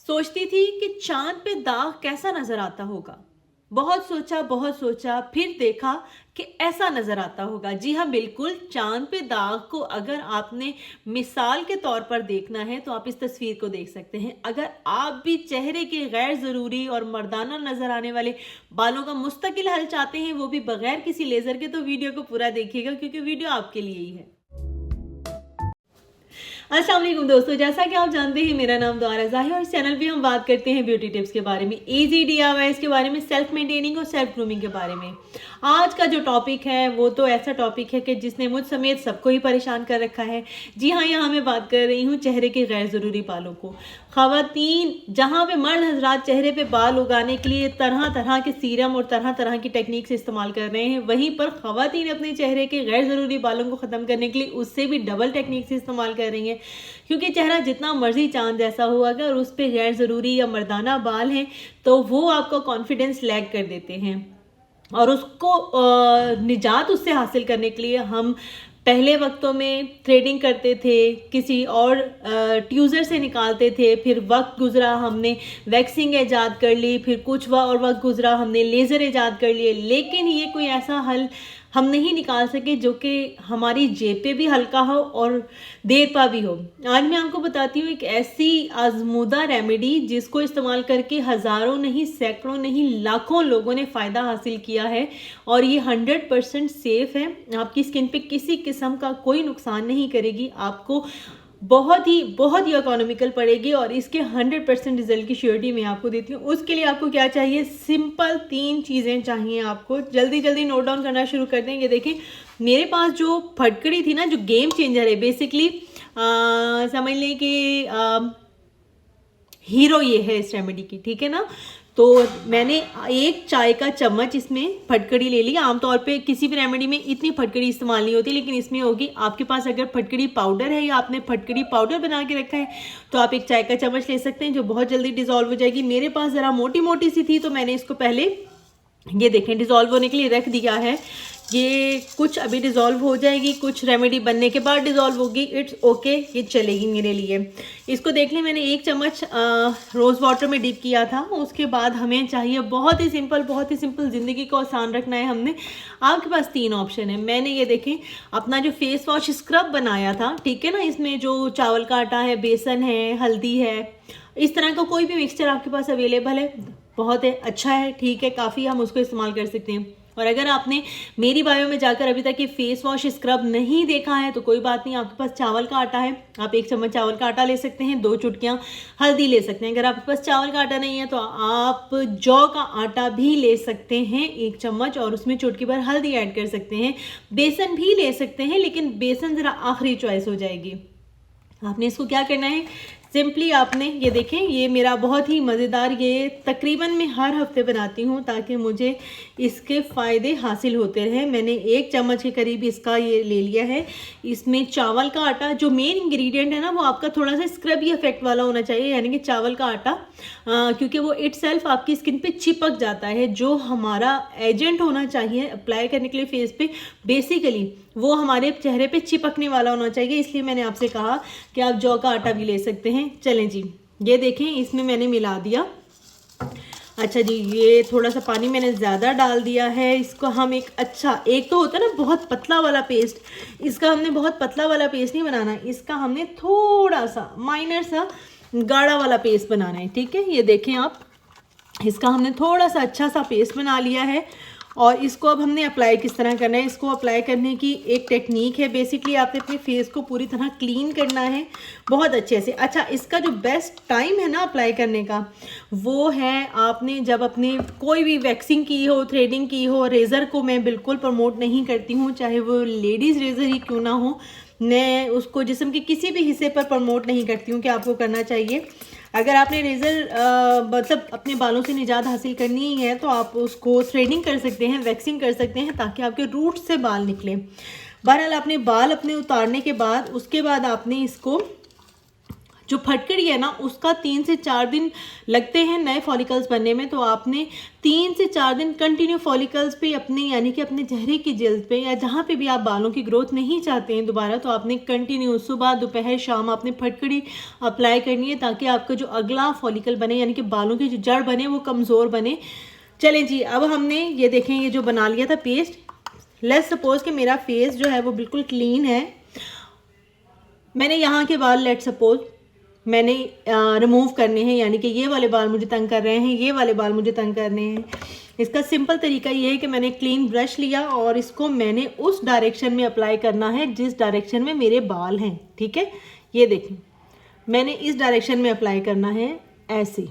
सोचती थी कि चांद पे दाग कैसा नजर आता होगा। बहुत सोचा फिर देखा कि ऐसा नजर आता होगा। जी हाँ, बिल्कुल, चांद पे दाग को अगर आपने मिसाल के तौर पर देखना है तो आप इस तस्वीर को देख सकते हैं। अगर आप भी चेहरे के गैर जरूरी और मर्दाना नजर आने वाले बालों का मुस्तकिल हल चाहते हैं, वो भी बगैर किसी लेजर के, तो वीडियो को पूरा देखिएगा क्योंकि वीडियो आपके लिए ही है। अस्सलाम वालेकुम दोस्तों, जैसा कि आप जानते हैं मेरा नाम दुआ रज़ा है और इस चैनल पे हम बात करते हैं ब्यूटी टिप्स के बारे में, इजी DIY के बारे में, सेल्फ मेंटेनिंग और सेल्फ ग्रूमिंग के बारे में। आज का जो टॉपिक है वो तो ऐसा टॉपिक है कि जिसने मुझ समेत सबको ही परेशान कर रखा है। जी हाँ, यहाँ मैं बात कर रही हूँ चेहरे के गैर ज़रूरी बालों को। ख़वातीन, जहाँ पे मर्द हजरात चेहरे पे बाल उगाने के लिए तरह तरह के सीरम और तरह तरह की टेक्निक से इस्तेमाल कर रहे हैं, वहीं पर ख़वातीन अपने चेहरे के गैर ज़रूरी बालों को ख़त्म करने के लिए उससे भी डबल टेक्निक से इस्तेमाल कर रही हैं। क्योंकि चेहरा जितना मर्जी चांद जैसा हो, अगर उस पर गैर ज़रूरी या मर्दाना बाल हैं तो वो आपका कॉन्फिडेंस लैग कर देते हैं। और उसको निजात उससे हासिल करने के लिए हम पहले वक्तों में थ्रेडिंग करते थे, किसी और ट्यूज़र से निकालते थे, फिर वक्त गुजरा हमने वैक्सिंग ईजाद कर ली, फिर कुछ और वक्त गुजरा हमने लेज़र ईजाद कर लिए, लेकिन ये कोई ऐसा हल हम नहीं निकाल सके जो कि हमारी जेब पे भी हल्का हो और देर पा भी हो। आज मैं आपको बताती हूँ एक ऐसी आजमूदा रेमेडी जिसको इस्तेमाल करके हज़ारों नहीं, सैकड़ों नहीं, लाखों लोगों ने फ़ायदा हासिल किया है और ये 100% सेफ़ है। आपकी स्किन पे किसी किस्म का कोई नुकसान नहीं करेगी, आपको बहुत ही इकोनॉमिकल पड़ेगी और इसके 100% रिजल्ट की श्योरिटी मैं आपको देती हूँ। उसके लिए आपको क्या चाहिए? सिंपल 3 चीज़ें चाहिए आपको। जल्दी जल्दी नोट डाउन करना शुरू कर देंगे। देखें, मेरे पास जो फटकड़ी थी ना, जो गेम चेंजर है बेसिकली, समझ लें कि हीरो ये है इस रेमेडी की, ठीक है ना। तो मैंने 1 चाय का चम्मच इसमें फटकड़ी ले ली। आमतौर पे किसी भी रेमेडी में इतनी फटकड़ी इस्तेमाल नहीं होती, लेकिन इसमें होगी। आपके पास अगर फटकड़ी पाउडर है या आपने फटकड़ी पाउडर बना के रखा है तो आप 1 चाय का चम्मच ले सकते हैं, जो बहुत जल्दी डिज़ोल्व हो जाएगी। मेरे पास ज़रा मोटी मोटी सी थी तो मैंने इसको पहले, ये देखें, डिज़ोल्व होने के लिए रख दिया है। ये कुछ अभी डिज़ोल्व हो जाएगी, कुछ रेमेडी बनने के बाद डिज़ोल्व होगी। इट्स ओके, ये चलेगी मेरे लिए। इसको देख लें, मैंने 1 चम्मच रोज़ वाटर में डिप किया था। उसके बाद हमें चाहिए बहुत ही सिंपल, ज़िंदगी को आसान रखना है हमने। आपके पास 3 ऑप्शन है। मैंने ये देखें अपना जो फेस वॉश स्क्रब बनाया था, ठीक है ना, इसमें जो चावल का आटा है, बेसन है, हल्दी है, इस तरह का कोई भी मिक्सचर आपके पास अवेलेबल है, बहुत है, अच्छा है, ठीक है, काफ़ी, हम उसको इस्तेमाल कर सकते हैं। और अगर आपने मेरी बायो में जाकर अभी तक ये फेस वॉश स्क्रब नहीं देखा है तो कोई बात नहीं, आपके पास चावल का आटा है, आप 1 चम्मच चावल का आटा ले सकते हैं, 2 चुटकियाँ हल्दी ले सकते हैं। अगर आपके पास चावल का आटा नहीं है तो आप जौ का आटा भी ले सकते हैं 1 चम्मच, और उसमें चुटकी भर हल्दी ऐड कर सकते हैं। बेसन भी ले सकते हैं, लेकिन बेसन ज़रा आखिरी चॉइस हो जाएगी। आपने इसको क्या करना है, सिंपली आपने ये देखें, ये मेरा बहुत ही मज़ेदार, ये तकरीबन मैं हर हफ्ते बनाती हूँ ताकि मुझे इसके फ़ायदे हासिल होते रहे। मैंने 1 चम्मच के करीब इसका ये ले लिया है। इसमें चावल का आटा, जो मेन इंग्रेडिएंट है ना, वो आपका थोड़ा सा स्क्रबी इफेक्ट वाला होना चाहिए, यानी कि चावल का आटा, क्योंकि वो इटसेल्फ आपकी स्किन पे चिपक जाता है। जो हमारा एजेंट होना चाहिए अप्लाई करने के लिए फेस पे, बेसिकली वो हमारे चेहरे पे चिपकने वाला होना चाहिए। इसलिए मैंने आपसे कहा कि आप जौ का आटा भी ले सकते हैं। चलें जी, ये देखें, इसमें मैंने मिला दिया। अच्छा जी, ये थोड़ा सा पानी मैंने ज़्यादा डाल दिया है। इसको हम एक तो होता है ना बहुत पतला वाला पेस्ट, इसका हमने बहुत पतला वाला पेस्ट नहीं बनाना, इसका हमने थोड़ा सा माइनर सा गाढ़ा वाला पेस्ट बनाना है, ठीक है। ये देखें आप, इसका हमने थोड़ा सा अच्छा सा पेस्ट बना लिया है और इसको अब हमने अप्लाई किस तरह करना है। इसको अप्लाई करने की एक टेक्निक है, बेसिकली आपने अपने फेस को पूरी तरह क्लीन करना है बहुत अच्छे से। अच्छा, इसका जो बेस्ट टाइम है ना अप्लाई करने का, वो है आपने जब अपने कोई भी वैक्सिंग की हो, थ्रेडिंग की हो। रेज़र को मैं बिल्कुल प्रमोट नहीं करती हूँ, चाहे वो लेडीज़ रेज़र ही क्यों ना हो, मैं उसको जिस्म के किसी भी हिस्से पर प्रमोट नहीं करती हूँ कि आपको करना चाहिए। अगर आपने रेज़र मतलब अपने बालों से निजात हासिल करनी ही है तो आप उसको थ्रेडिंग कर सकते हैं, वैक्सिंग कर सकते हैं, ताकि आपके रूट से बाल निकलें। बहरहाल आपने बाल अपने उतारने के बाद, उसके बाद आपने इसको जो फटकड़ी है ना उसका 3 से 4 दिन लगते हैं नए फॉलिकल्स बनने में। तो आपने 3 से 4 दिन कंटिन्यू फॉलिकल्स पे अपने यानी कि अपने चेहरे की जल्द पे या जहाँ पे भी आप बालों की ग्रोथ नहीं चाहते हैं दोबारा, तो आपने कंटिन्यू सुबह दोपहर शाम आपने फटकड़ी अप्लाई करनी है ताकि आपका जो अगला फॉलिकल बने यानी कि बालों की जो जड़ बने वो कमज़ोर बने। चलें जी, अब हमने ये देखें ये जो बना लिया था पेस्ट। लेट्स सपोज कि मेरा फेस जो है वो बिल्कुल क्लीन है, मैंने यहाँ के बाल लेट सपोज मैंने रिमूव करने हैं, यानी कि ये वाले बाल मुझे तंग कर रहे हैं, ये वाले बाल मुझे तंग करने हैं। इसका सिंपल तरीका ये है कि मैंने क्लीन ब्रश लिया और इसको मैंने उस डायरेक्शन में अप्लाई करना है जिस डायरेक्शन में मेरे बाल हैं। ठीक है, ये देखें मैंने इस डायरेक्शन में अप्लाई करना है ऐसे।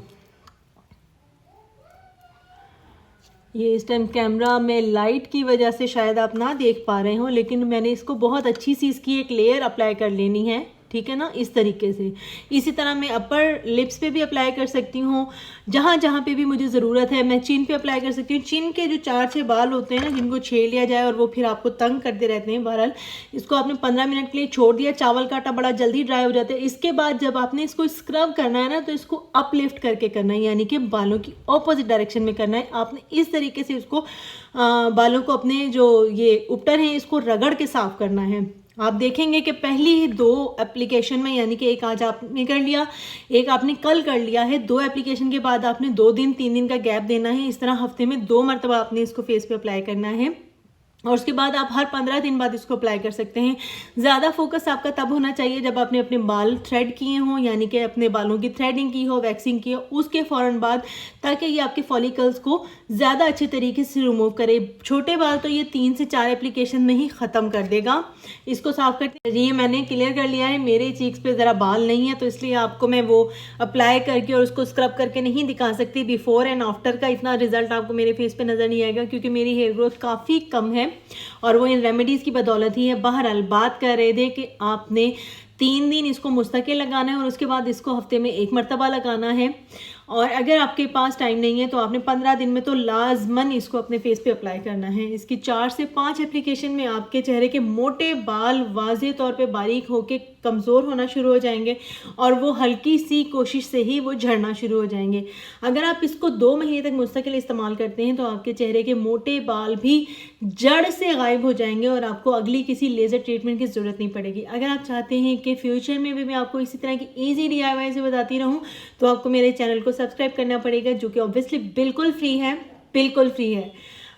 ये इस टाइम कैमरा में लाइट की वजह से शायद आप ना देख पा रहे हो, लेकिन मैंने इसको बहुत अच्छी सी इसकी एक लेयर अप्लाई कर लेनी है। ठीक है ना, इस तरीके से। इसी तरह मैं अपर लिप्स पे भी अप्लाई कर सकती हूँ, जहाँ जहाँ पे भी मुझे ज़रूरत है। मैं चिन पे अप्लाई कर सकती हूँ। चिन के जो 4-6 बाल होते हैं ना जिनको छेड़ लिया जाए और वो फिर आपको तंग करते रहते हैं, बहरहाल इसको आपने 15 मिनट के लिए छोड़ दिया। चावल का आटा बड़ा जल्दी ड्राई हो जाता है। इसके बाद जब आपने इसको स्क्रब करना है ना तो इसको अपलिफ्ट करके करना है, यानी कि बालों की ऑपोजिट डायरेक्शन में करना है। आपने इस तरीके से इसको बालों को अपने जो ये उपटर हैं इसको रगड़ के साफ करना है। आप देखेंगे कि पहली 2 एप्लीकेशन में, यानी कि एक आज आपने कर लिया, एक आपने कल कर लिया है, 2 एप्लीकेशन के बाद आपने 2 दिन 3 दिन का गैप देना है। इस तरह हफ्ते में 2 मरतबा आपने इसको फेस पे अप्लाई करना है और उसके बाद आप हर 15 दिन बाद इसको अप्लाई कर सकते हैं। ज़्यादा फोकस आपका तब होना चाहिए जब आपने अपने बाल थ्रेड किए हों, यानी कि अपने बालों की थ्रेडिंग की हो, वैक्सिंग की हो, उसके फ़ौरन बाद, ताकि ये आपके फॉलिकल्स को ज़्यादा अच्छे तरीके से रिमूव करे। छोटे बाल तो ये 3 से 4 एप्लीकेशन में ही ख़त्म कर देगा। इसको साफ करते ये मैंने क्लियर कर लिया है। मेरे चीक्स पे ज़रा बाल नहीं है तो इसलिए आपको मैं वो अप्लाई करके और उसको स्क्रब करके नहीं दिखा सकती। बिफोर एंड आफ्टर का इतना रिजल्ट आपको मेरे फेस पे नज़र नहीं आएगा क्योंकि मेरी हेयर ग्रोथ काफ़ी कम है और वो इन रेमेडीज़ की बदौलत ही है। बहरहाल बात कर रहे थे कि आपने 3 दिन इसको मुस्तकिल लगाना है और उसके बाद इसको हफ्ते में 1 मरतबा लगाना है। और अगर आपके पास टाइम नहीं है तो आपने 15 दिन में तो लाजमन इसको अपने फेस पे अप्लाई करना है। इसकी 4 से 5 एप्लीकेशन में आपके चेहरे के मोटे बाल वाज़ेह तौर पे बारीक होके कमज़ोर होना शुरू हो जाएंगे और वो हल्की सी कोशिश से ही वो झड़ना शुरू हो जाएंगे। अगर आप इसको 2 महीने तक मुस्तकिल इस्तेमाल करते हैं तो आपके चेहरे के मोटे बाल भी जड़ से गायब हो जाएंगे और आपको अगली किसी लेज़र ट्रीटमेंट की ज़रूरत नहीं पड़ेगी। अगर आप चाहते हैं कि फ्यूचर में भी मैं आपको इसी तरह की ईजी DIY से बताती रहूँ तो आपको मेरे चैनल को सब्सक्राइब करना पड़ेगा, जो कि ऑब्वियसली बिल्कुल फ्री है, बिल्कुल फ्री है।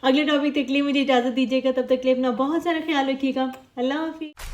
अगले टॉपिक तक के लिए मुझे इजाज़त दीजिएगा, तब तक के लिए अपना बहुत सारा ख्याल रखिएगा। अल्लाह हाफिज़।